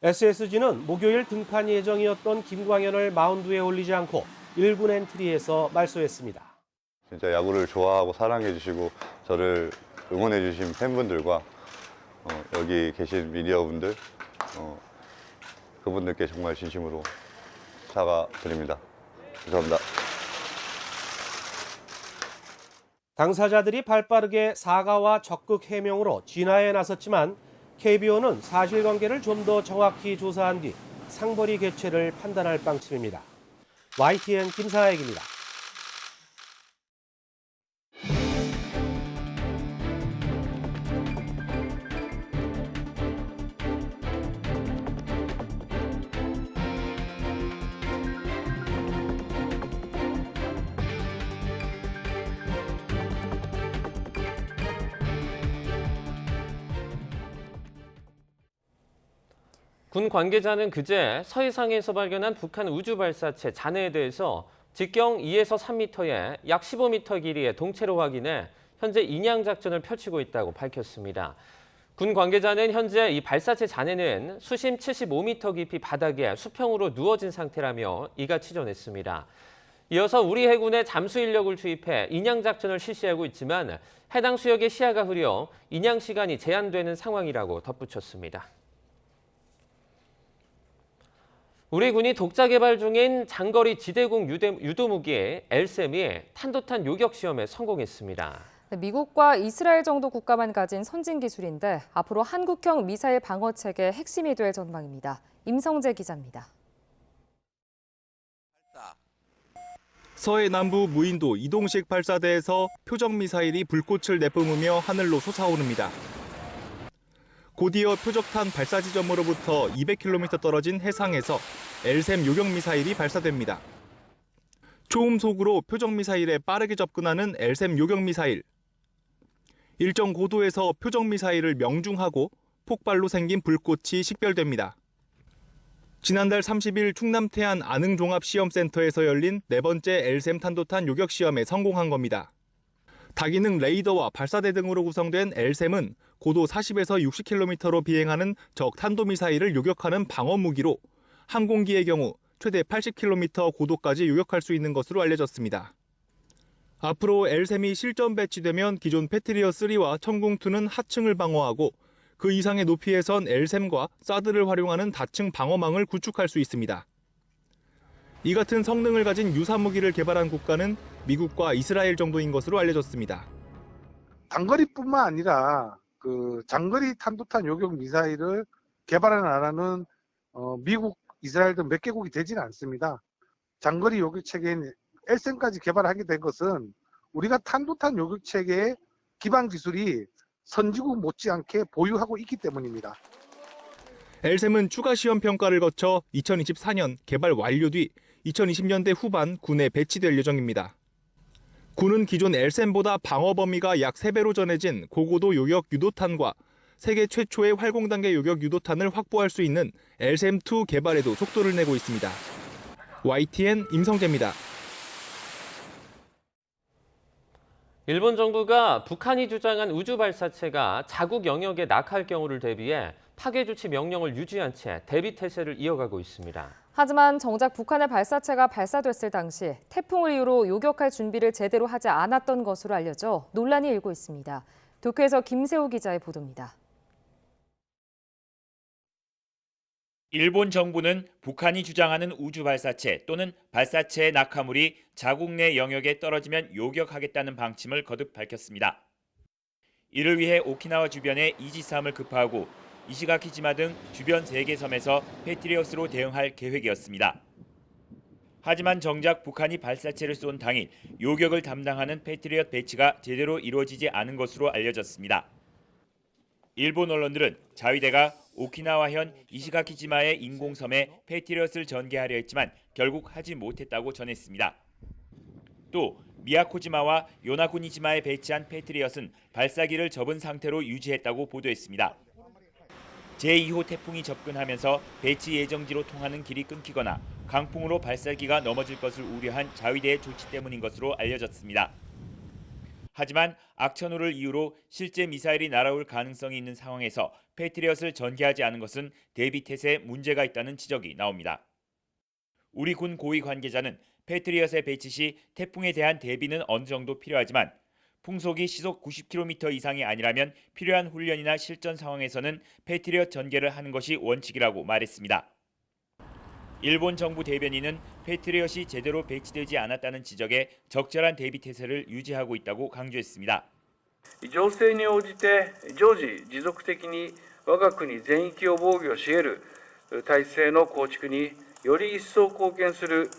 SSG는 목요일 등판 예정이었던 김광현을 마운드에 올리지 않고 1군 엔트리에서 말소했습니다. 진짜 야구를 좋아하고 사랑해 주시고 저를 응원해 주신 팬분들과 여기 계신 미디어분들 그분들께 정말 진심으로 사과드립니다. 감사합니다. 당사자들이 발빠르게 사과와 적극 해명으로 진화에 나섰지만 KBO는 사실관계를 좀 더 정확히 조사한 뒤 상벌위 개최를 판단할 방침입니다. YTN 김상학입니다. 군 관계자는 그제 서해상에서 발견한 북한 우주 발사체 잔해에 대해서 직경 2에서 3m에 약 15m 길이의 동체로 확인해 현재 인양 작전을 펼치고 있다고 밝혔습니다. 군 관계자는 현재 이 발사체 잔해는 수심 75m 깊이 바닥에 수평으로 누워진 상태라며 이같이 전했습니다. 이어서 우리 해군의 잠수 인력을 투입해 인양 작전을 실시하고 있지만 해당 수역의 시야가 흐려 인양 시간이 제한되는 상황이라고 덧붙였습니다. 우리 군이 독자 개발 중인 장거리 지대공 유도무기 LSAM이 탄도탄 요격 시험에 성공했습니다. 미국과 이스라엘 정도 국가만 가진 선진 기술인데 앞으로 한국형 미사일 방어 체계의 핵심이 될 전망입니다. 임성재 기자입니다. 서해 남부 무인도 이동식 발사대에서 표적 미사일이 불꽃을 내뿜으며 하늘로 솟아오릅니다. 곧이어 표적탄 발사 지점으로부터 200km 떨어진 해상에서 LSAM 요격 미사일이 발사됩니다. 초음속으로 표적 미사일에 빠르게 접근하는 LSAM 요격 미사일. 일정 고도에서 표적 미사일을 명중하고 폭발로 생긴 불꽃이 식별됩니다. 지난달 30일 충남 태안 안흥종합시험센터에서 열린 네 번째 LSAM 탄도탄 요격 시험에 성공한 겁니다. 다기능 레이더와 발사대 등으로 구성된 LSAM은 고도 40에서 60km로 비행하는 적 탄도미사일을 요격하는 방어 무기로 항공기의 경우 최대 80km 고도까지 요격할 수 있는 것으로 알려졌습니다. 앞으로 LSAM이 실전 배치되면 기존 패트리엇 3와 천궁2는 하층을 방어하고 그 이상의 높이에선 LSAM과 사드를 활용하는 다층 방어망을 구축할 수 있습니다. 이 같은 성능을 가진 유사 무기를 개발한 국가는 미국과 이스라엘 정도인 것으로 알려졌습니다. 단거리뿐만 아니라 장거리 탄도탄 요격 미사일을 개발한 나라는 미국, 이스라엘 등 몇 개국이 되지는 않습니다. 장거리 요격 체계인 LSAM까지 개발하게 된 것은 우리가 탄도탄 요격 체계의 기반 기술이 선진국 못지않게 보유하고 있기 때문입니다. LSAM은 추가 시험 평가를 거쳐 2024년 개발 완료 뒤 2020년대 후반 군에 배치될 예정입니다. 군은 기존 LSAM보다 방어 범위가 약 3배로 전해진 고고도 요격 유도탄과 세계 최초의 활공단계 요격 유도탄을 확보할 수 있는 LSAM-2 개발에도 속도를 내고 있습니다. YTN 임성재입니다. 일본 정부가 북한이 주장한 우주 발사체가 자국 영역에 낙하할 경우를 대비해 파괴 조치 명령을 유지한 채 대비 태세를 이어가고 있습니다. 하지만 정작 북한의 발사체가 발사됐을 당시 태풍을 이유로 요격할 준비를 제대로 하지 않았던 것으로 알려져 논란이 일고 있습니다. 도쿄에서 김세호 기자의 보도입니다. 일본 정부는 북한이 주장하는 우주 발사체 또는 발사체의 낙하물이 자국 내 영역에 떨어지면 요격하겠다는 방침을 거듭 밝혔습니다. 이를 위해 오키나와 주변에 이지스함을 급파하고 이시가키지마 등 주변 3개 섬에서 패트리엇으로 대응할 계획이었습니다. 하지만 정작 북한이 발사체를 쏜 당일 요격을 담당하는 패트리엇 배치가 제대로 이루어지지 않은 것으로 알려졌습니다. 일본 언론들은 자위대가 오키나와현 이시가키지마의 인공섬에 패트리엇을 전개하려 했지만 결국 하지 못했다고 전했습니다. 또 미야코지마와 요나구니지마에 배치한 패트리엇은 발사기를 접은 상태로 유지했다고 보도했습니다. 제2호 태풍이 접근하면서 배치 예정지로 통하는 길이 끊기거나 강풍으로 발사기가 넘어질 것을 우려한 자위대의 조치 때문인 것으로 알려졌습니다. 하지만 악천후를 이유로 실제 미사일이 날아올 가능성이 있는 상황에서 패트리엇을 전개하지 않은 것은 대비 태세에 문제가 있다는 지적이 나옵니다. 우리 군 고위 관계자는 패트리엇의 배치 시 태풍에 대한 대비는 어느 정도 필요하지만 풍속이 시속 90km 이상이 아니라면 필요한 훈련이나 실전 상황에서는 패트리엇 전개를 하는 것이 원칙이라고 말했습니다. 일본 정부 대변인은 패트리엇이 제대로 배치되지 않았다는 지적에 적절한 대비 태세를 유지하고 있다고 강조했습니다. 情勢に応じて常時持続的に我が国全域を防御し得る体制の構築により一層貢献する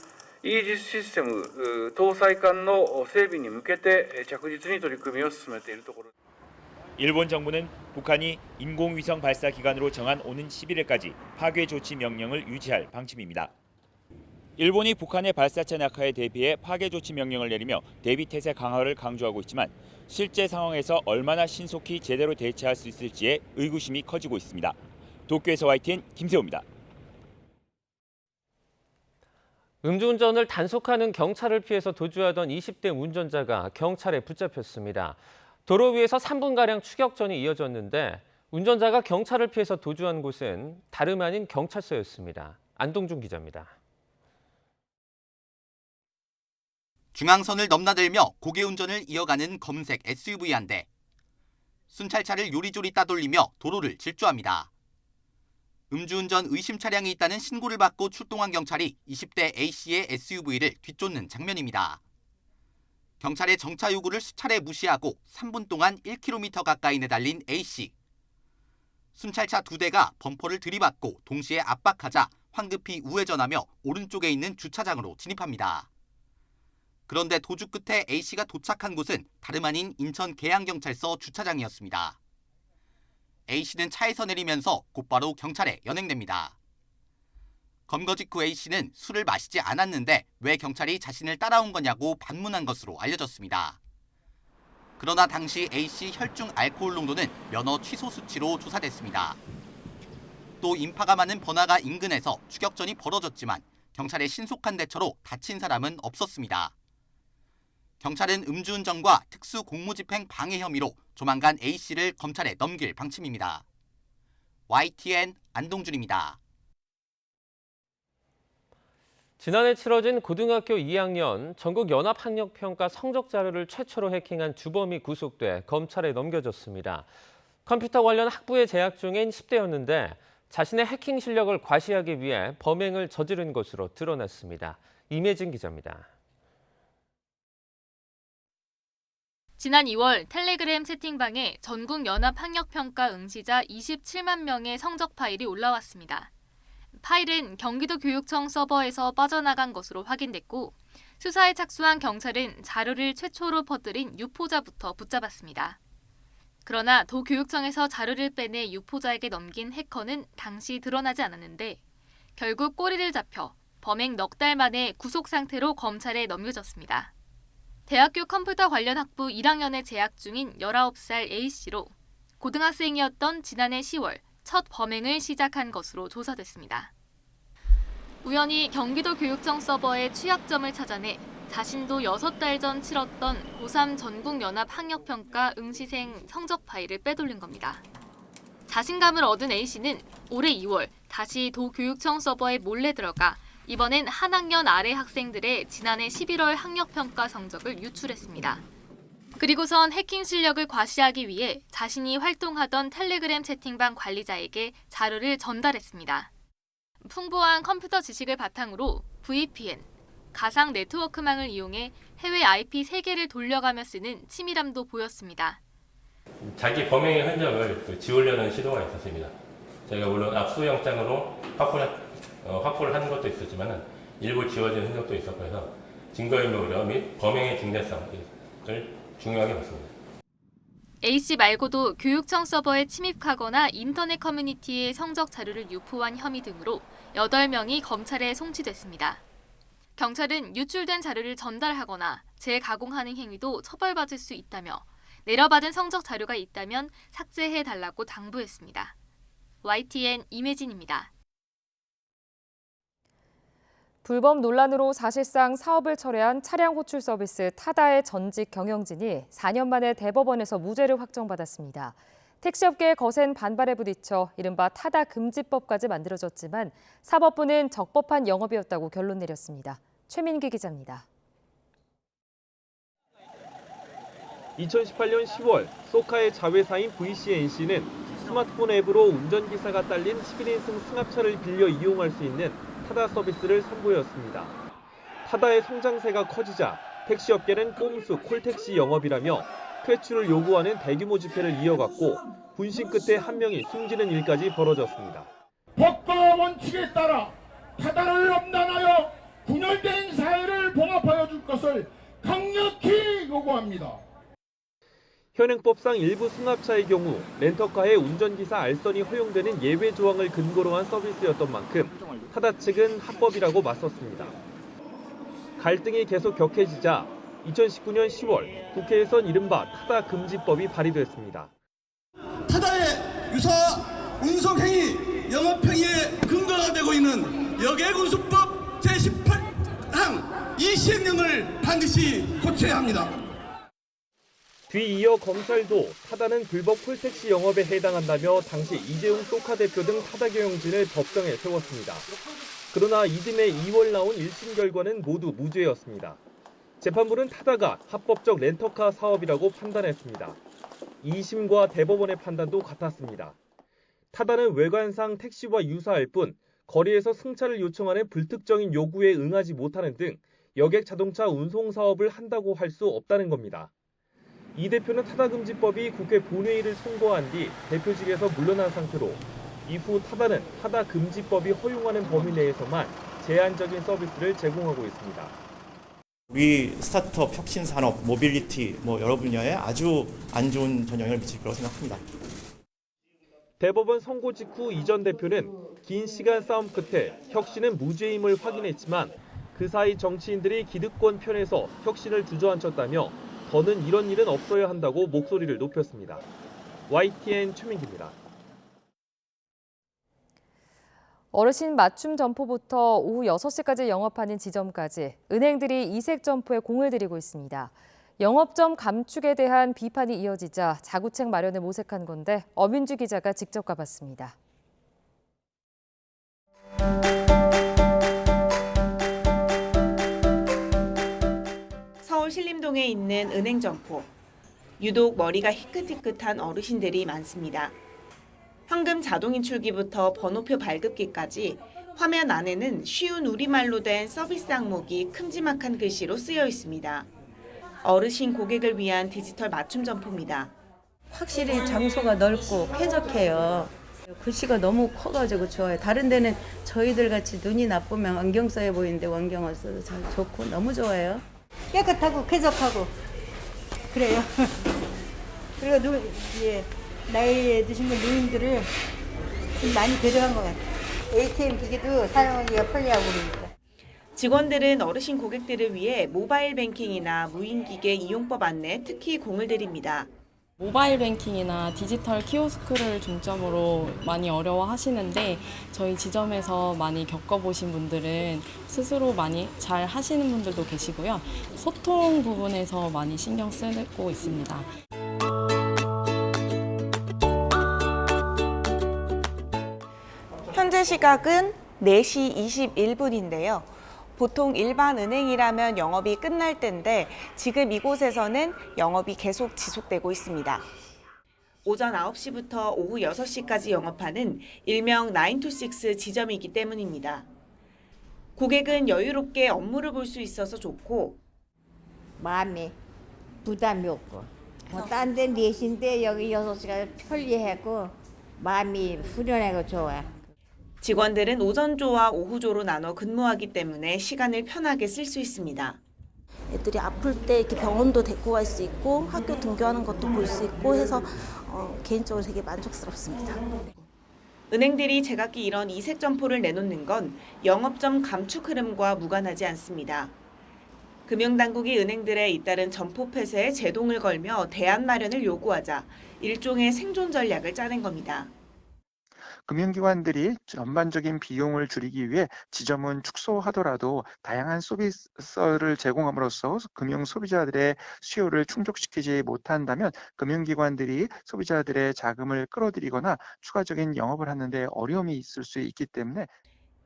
イージスシステム搭載艦の整備に向けて着実に取り組みを進めているところ。 일본 정부는 북한이 인공위성 발사 기간으로 정한 오는 11일까지 파괴 조치 명령을 유지할 방침입니다. 일본이 북한의 발사체 낙하에 대비해 파괴 조치 명령을 내리며 대비 태세 강화를 강조하고 있지만 실제 상황에서 얼마나 신속히 제대로 대처할 수 있을지에 의구심이 커지고 있습니다. 도쿄에서 YTN 김세호입니다. 음주운전을 단속하는 경찰을 피해서 도주하던 20대 운전자가 경찰에 붙잡혔습니다. 도로 위에서 3분가량 추격전이 이어졌는데 운전자가 경찰을 피해서 도주한 곳은 다름 아닌 경찰서였습니다. 안동준 기자입니다. 중앙선을 넘나들며 고개운전을 이어가는 검은색 SUV 한 대. 순찰차를 요리조리 따돌리며 도로를 질주합니다. 음주운전 의심 차량이 있다는 신고를 받고 출동한 경찰이 20대 A씨의 SUV를 뒤쫓는 장면입니다. 경찰의 정차 요구를 수차례 무시하고 3분 동안 1km 가까이 내달린 A씨. 순찰차 2대가 범퍼를 들이받고 동시에 압박하자 황급히 우회전하며 오른쪽에 있는 주차장으로 진입합니다. 그런데 도주 끝에 A씨가 도착한 곳은 다름 아닌 인천 계양경찰서 주차장이었습니다. A씨는 차에서 내리면서 곧바로 경찰에 연행됩니다. 검거 직후 A씨는 술을 마시지 않았는데 왜 경찰이 자신을 따라온 거냐고 반문한 것으로 알려졌습니다. 그러나 당시 A씨 혈중 알코올 농도는 면허 취소 수치로 조사됐습니다. 또 인파가 많은 번화가 인근에서 추격전이 벌어졌지만 경찰의 신속한 대처로 다친 사람은 없었습니다. 경찰은 음주운전과 특수공무집행 방해 혐의로 조만간 A씨를 검찰에 넘길 방침입니다. YTN 안동준입니다. 지난해 치러진 고등학교 2학년 전국연합학력평가 성적 자료를 최초로 해킹한 주범이 구속돼 검찰에 넘겨졌습니다. 컴퓨터 관련 학부에 재학 중인 10대였는데 자신의 해킹 실력을 과시하기 위해 범행을 저지른 것으로 드러났습니다. 임혜진 기자입니다. 지난 2월 텔레그램 채팅방에 전국연합학력평가 응시자 27만 명의 성적 파일이 올라왔습니다. 파일은 경기도 교육청 서버에서 빠져나간 것으로 확인됐고 수사에 착수한 경찰은 자료를 최초로 퍼뜨린 유포자부터 붙잡았습니다. 그러나 도교육청에서 자료를 빼내 유포자에게 넘긴 해커는 당시 드러나지 않았는데 결국 꼬리를 잡혀 범행 넉 달 만에 구속 상태로 검찰에 넘겨졌습니다. 대학교 컴퓨터 관련 학부 1학년에 재학 중인 19살 A씨로 고등학생이었던 지난해 10월 첫 범행을 시작한 것으로 조사됐습니다. 우연히 경기도 교육청 서버의 취약점을 찾아내 자신도 6달 전 치렀던 고3 전국연합학력평가 응시생 성적 파일을 빼돌린 겁니다. 자신감을 얻은 A씨는 올해 2월 다시 도교육청 서버에 몰래 들어가 이번엔 한 학년 아래 학생들의 지난해 11월 학력평가 성적을 유출했습니다. 그리고선 해킹 실력을 과시하기 위해 자신이 활동하던 텔레그램 채팅방 관리자에게 자료를 전달했습니다. 풍부한 컴퓨터 지식을 바탕으로 VPN, 가상 네트워크망을 이용해 해외 IP 3개를 돌려가며 쓰는 치밀함도 보였습니다. 자기 범행의 흔적을 지우려는 시도가 있었습니다. 저희가 물론 압수영장으로 확보를 한 것도 있었지만 일부 지워진 흔적도 있었고 해서 증거인멸 우려 및 범행의 중대성을 중요하게 봤습니다. A씨 말고도 교육청 서버에 침입하거나 인터넷 커뮤니티에 성적 자료를 유포한 혐의 등으로 8명이 검찰에 송치됐습니다. 경찰은 유출된 자료를 전달하거나 재가공하는 행위도 처벌받을 수 있다며 내려받은 성적 자료가 있다면 삭제해달라고 당부했습니다. YTN 임혜진입니다. 불법 논란으로 사실상 사업을 철회한 차량 호출 서비스 타다의 전직 경영진이 4년 만에 대법원에서 무죄를 확정받았습니다. 택시업계의 거센 반발에 부딪혀 이른바 타다 금지법까지 만들어졌지만 사법부는 적법한 영업이었다고 결론 내렸습니다. 최민기 기자입니다. 2018년 10월 소카의 자회사인 VCNC는 스마트폰 앱으로 운전기사가 딸린 11인승 승합차를 빌려 이용할 수 있는 타다 서비스를 선보였습니다. 타다의 성장세가 커지자 택시업계는 꼼수 콜택시 영업이라며 퇴출을 요구하는 대규모 집회를 이어갔고 분신 끝에 한 명이 숨지는 일까지 벌어졌습니다. 법과 원칙에 따라 타다를 엄단하여 분열된 사회를 봉합하여 줄 것을 강력히 요구합니다. 현행법상 일부 승합차의 경우 렌터카의 운전기사 알선이 허용되는 예외 조항을 근거로 한 서비스였던 만큼 타다 측은 합법이라고 맞섰습니다. 갈등이 계속 격해지자 2019년 10월 국회에선 이른바 타다 금지법이 발의됐습니다. 타다의 유사 운송행위, 영업행위의 근거가 되고 있는 여객운수법 제18항 2시행령을 반드시 고쳐야 합니다. 뒤이어 검찰도 타다는 불법 콜택시 영업에 해당한다며 당시 이재용 소카 대표 등 타다 경영진을 법정에 세웠습니다. 그러나 이듬해 2월 나온 1심 결과는 모두 무죄였습니다. 재판부는 타다가 합법적 렌터카 사업이라고 판단했습니다. 2심과 대법원의 판단도 같았습니다. 타다는 외관상 택시와 유사할 뿐 거리에서 승차를 요청하는 불특정인 요구에 응하지 못하는 등 여객 자동차 운송 사업을 한다고 할 수 없다는 겁니다. 이 대표는 타다금지법이 국회 본회의를 통과한 뒤 대표직에서 물러난 상태로 이후 타다는 타다금지법이 허용하는 범위 내에서만 제한적인 서비스를 제공하고 있습니다. 우리 스타트업, 혁신산업, 모빌리티 여러 분야에 아주 안 좋은 영향을 미칠 거라고 생각합니다. 대법원 선고 직후 이 전 대표는 긴 시간 싸움 끝에 혁신은 무죄임을 확인했지만 그 사이 정치인들이 기득권 편에서 혁신을 주저앉혔다며 더는 이런 일은 없어야 한다고 목소리를 높였습니다. YTN 최민기입니다. 어르신 맞춤 점포부터 오후 6시까지 영업하는 지점까지 은행들이 이색 점포에 공을 들이고 있습니다. 영업점 감축에 대한 비판이 이어지자 자구책 마련을 모색한 건데 엄윤주 기자가 직접 가봤습니다. 서울 신림동에 있는 은행 점포. 유독 머리가 희끗희끗한 어르신들이 많습니다. 현금 자동 인출기부터 번호표 발급기까지 화면 안에는 쉬운 우리말로 된 서비스 항목이 큼지막한 글씨로 쓰여 있습니다. 어르신 고객을 위한 디지털 맞춤 점포입니다. 확실히 장소가 넓고 쾌적해요. 글씨가 너무 커가지고 좋아요. 다른 데는 저희들 같이 눈이 나쁘면 안경 써야 보이는데 안경을 써도 잘 좋고 너무 좋아요. 깨끗하고 쾌적하고 그래요. 그리고 나이 드신 분 노인들을 좀 많이 데려간 것 같아요. ATM 기기도 사용하기가 편리하고 그러니까. 직원들은 어르신 고객들을 위해 모바일 뱅킹이나 무인기계 이용법 안내 특히 공을 들입니다. 모바일 뱅킹이나 디지털 키오스크를 중점으로 많이 어려워하시는데 저희 지점에서 많이 겪어보신 분들은 스스로 많이 잘 하시는 분들도 계시고요. 소통 부분에서 많이 신경 쓰고 있습니다. 현재 시각은 4시 21분인데요. 보통 일반 은행이라면 영업이 끝날 때인데 지금 이곳에서는 영업이 계속 지속되고 있습니다. 오전 9시부터 오후 6시까지 영업하는 일명 9to6 지점이기 때문입니다. 고객은 여유롭게 업무를 볼 수 있어서 좋고 마음에 부담이 없고 딴 데 4시인데 여기 6시가 편리하고 마음이 후련하고 좋아. 직원들은 오전조와 오후조로 나눠 근무하기 때문에 시간을 편하게 쓸 수 있습니다. 애들이 아플 때 이렇게 병원도 데리고 갈 수 있고 학교 등교하는 것도 볼 수 있고 해서 개인적으로 되게 만족스럽습니다. 은행들이 제각기 이런 이색 점포를 내놓는 건 영업점 감축 흐름과 무관하지 않습니다. 금융당국이 은행들의 잇따른 점포 폐쇄에 제동을 걸며 대안 마련을 요구하자 일종의 생존 전략을 짜낸 겁니다. 금융기관들이 전반적인 비용을 줄이기 위해 지점은 축소하더라도 다양한 서비스를 제공함으로써 금융 소비자들의 수요를 충족시키지 못한다면 금융기관들이 소비자들의 자금을 끌어들이거나 추가적인 영업을 하는 데 어려움이 있을 수 있기 때문에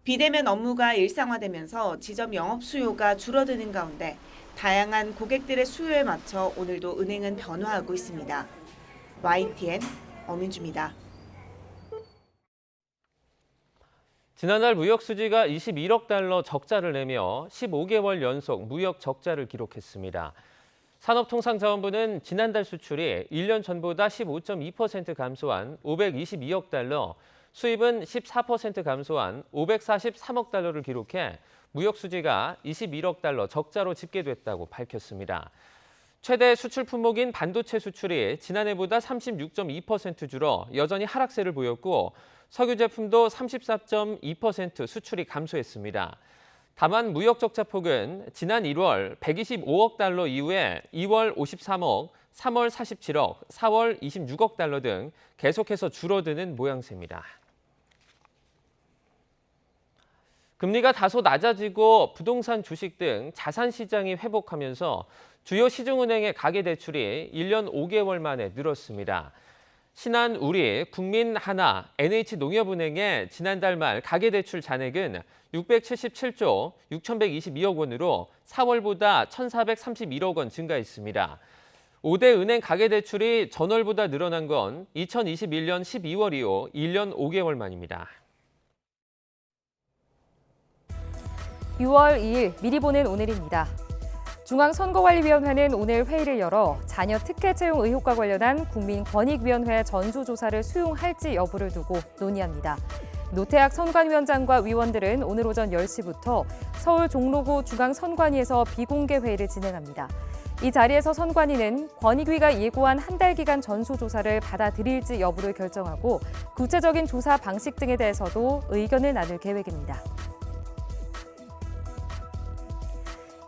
비대면 업무가 일상화되면서 지점 영업 수요가 줄어드는 가운데 다양한 고객들의 수요에 맞춰 오늘도 은행은 변화하고 있습니다. YTN 엄윤주입니다. 지난달 무역 수지가 21억 달러 적자를 내며 15개월 연속 무역 적자를 기록했습니다. 산업통상자원부는 지난달 수출이 1년 전보다 15.2% 감소한 522억 달러, 수입은 14% 감소한 543억 달러를 기록해 무역 수지가 21억 달러 적자로 집계됐다고 밝혔습니다. 최대 수출 품목인 반도체 수출이 지난해보다 36.2% 줄어 여전히 하락세를 보였고 석유 제품도 34.2% 수출이 감소했습니다. 다만 무역 적자 폭은 지난 1월 125억 달러 이후에 2월 53억, 3월 47억, 4월 26억 달러 등 계속해서 줄어드는 모양새입니다. 금리가 다소 낮아지고 부동산 주식 등 자산 시장이 회복하면서 주요 시중은행의 가계대출이 1년 5개월 만에 늘었습니다. 신한우리, 국민하나, NH농협은행의 지난달 말 가계대출 잔액은 677조 6,122억 원으로 4월보다 1,431억 원 증가했습니다. 5대 은행 가계대출이 전월보다 늘어난 건 2021년 12월 이후 1년 5개월 만입니다. 6월 2일 미리 보는 오늘입니다. 중앙선거관리위원회는 오늘 회의를 열어 자녀 특혜 채용 의혹과 관련한 국민권익위원회 전수조사를 수용할지 여부를 두고 논의합니다. 노태학 선관위원장과 위원들은 오늘 오전 10시부터 서울 종로구 중앙선관위에서 비공개 회의를 진행합니다. 이 자리에서 선관위는 권익위가 예고한 한 달 기간 전수조사를 받아들일지 여부를 결정하고 구체적인 조사 방식 등에 대해서도 의견을 나눌 계획입니다.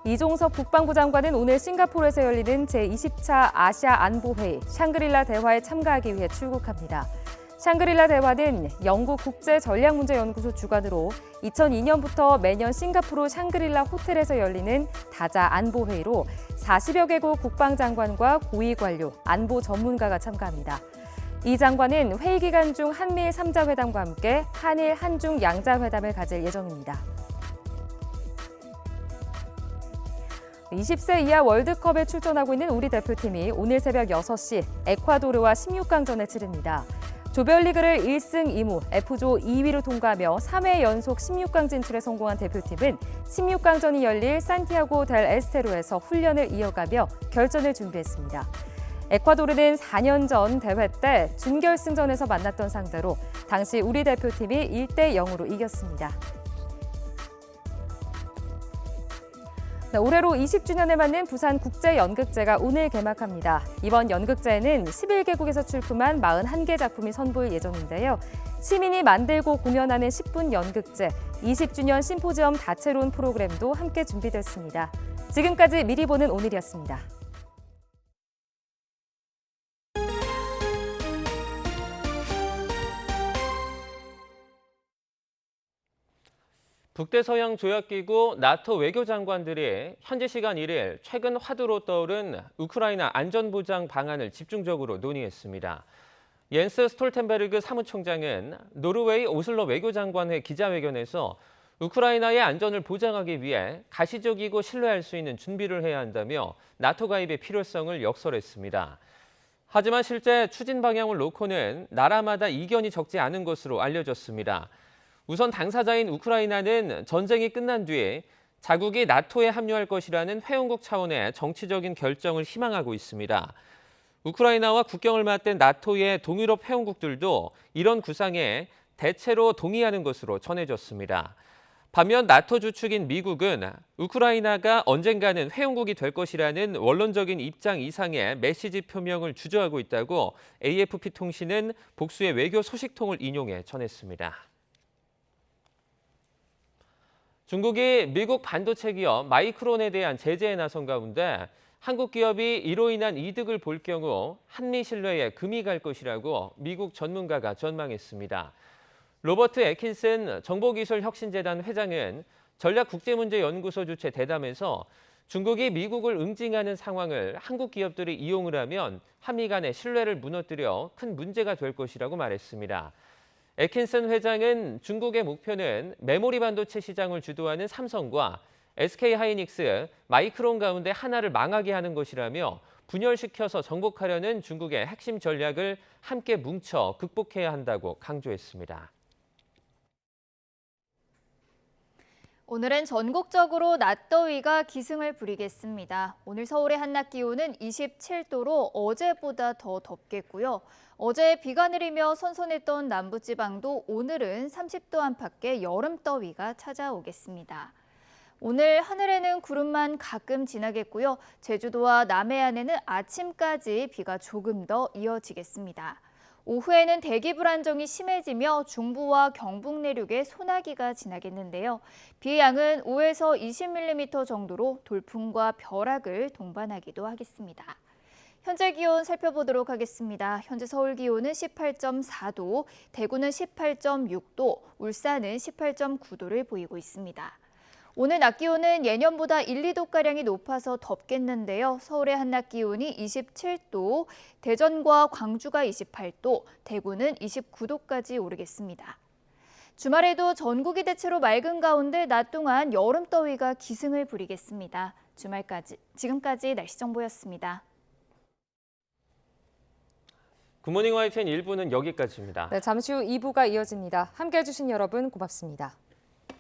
이종석 국방부 장관은 오늘 싱가포르에서 열리는 제20차 아시아 안보회의 샹그릴라 대화에 참가하기 위해 출국합니다. 샹그릴라 대화는 영국 국제전략문제연구소 주관으로 2002년부터 매년 싱가포르 샹그릴라 호텔에서 열리는 다자 안보회의로 40여 개국 국방장관과 고위 관료, 안보 전문가가 참가합니다. 이 장관은 회의 기간 중 한미일 3자 회담과 함께 한일, 한중 양자 회담을 가질 예정입니다. 20세 이하 월드컵에 출전하고 있는 우리 대표팀이 오늘 새벽 6시 에콰도르와 16강전을 치릅니다. 조별리그를 1승 2무, F조 2위로 통과하며 3회 연속 16강 진출에 성공한 대표팀은 16강전이 열릴 산티아고 델 에스테로에서 훈련을 이어가며 결전을 준비했습니다. 에콰도르는 4년 전 대회 때 준결승전에서 만났던 상대로 당시 우리 대표팀이 1대 0으로 이겼습니다. 올해로 20주년을 맞는 부산국제연극제가 오늘 개막합니다. 이번 연극제에는 11개국에서 출품한 41개 작품이 선보일 예정인데요. 시민이 만들고 공연하는 10분 연극제, 20주년 심포지엄 다채로운 프로그램도 함께 준비됐습니다. 지금까지 미리 보는 오늘이었습니다. 북대서양조약기구 나토 외교장관들이 현지 시간 1일 최근 화두로 떠오른 우크라이나 안전보장 방안을 집중적으로 논의했습니다. 옌스 스톨텐베르그 사무총장은 노르웨이 오슬로 외교장관회 기자회견에서 우크라이나의 안전을 보장하기 위해 가시적이고 신뢰할 수 있는 준비를 해야 한다며 나토 가입의 필요성을 역설했습니다. 하지만 실제 추진 방향을 놓고는 나라마다 이견이 적지 않은 것으로 알려졌습니다. 우선 당사자인 우크라이나는 전쟁이 끝난 뒤에 자국이 나토에 합류할 것이라는 회원국 차원의 정치적인 결정을 희망하고 있습니다. 우크라이나와 국경을 맞댄 나토의 동유럽 회원국들도 이런 구상에 대체로 동의하는 것으로 전해졌습니다. 반면 나토 주축인 미국은 우크라이나가 언젠가는 회원국이 될 것이라는 원론적인 입장 이상의 메시지 표명을 주저하고 있다고 AFP 통신은 복수의 외교 소식통을 인용해 전했습니다. 중국이 미국 반도체 기업 마이크론에 대한 제재에 나선 가운데 한국 기업이 이로 인한 이득을 볼 경우 한미 신뢰에 금이 갈 것이라고 미국 전문가가 전망했습니다. 로버트 애킨슨 정보기술혁신재단 회장은 전략국제문제연구소 주최 대담에서 중국이 미국을 응징하는 상황을 한국 기업들이 이용을 하면 한미 간의 신뢰를 무너뜨려 큰 문제가 될 것이라고 말했습니다. 애킨슨 회장은 중국의 목표는 메모리 반도체 시장을 주도하는 삼성과 SK하이닉스, 마이크론 가운데 하나를 망하게 하는 것이라며 분열시켜서 정복하려는 중국의 핵심 전략을 함께 뭉쳐 극복해야 한다고 강조했습니다. 오늘은 전국적으로 낮더위가 기승을 부리겠습니다. 오늘 서울의 한낮 기온은 27도로 어제보다 더 덥겠고요. 어제 비가 내리며 선선했던 남부지방도 오늘은 30도 안팎의 여름더위가 찾아오겠습니다. 오늘 하늘에는 구름만 가끔 지나겠고요. 제주도와 남해안에는 아침까지 비가 조금 더 이어지겠습니다. 오후에는 대기 불안정이 심해지며 중부와 경북 내륙에 소나기가 지나겠는데요. 비의 양은 5에서 20mm 정도로 돌풍과 벼락을 동반하기도 하겠습니다. 현재 기온 살펴보도록 하겠습니다. 현재 서울 기온은 18.4도, 대구는 18.6도, 울산은 18.9도를 보이고 있습니다. 오늘 낮 기온은 예년보다 1, 2도가량이 높아서 덥겠는데요. 서울의 한낮 기온이 27도, 대전과 광주가 28도, 대구는 29도까지 오르겠습니다. 주말에도 전국이 대체로 맑은 가운데 낮 동안 여름더위가 기승을 부리겠습니다. 지금까지 날씨 정보였습니다. 굿모닝 YTN 1부는 여기까지입니다. 네, 잠시 후 2부가 이어집니다. 함께해 주신 여러분 고맙습니다.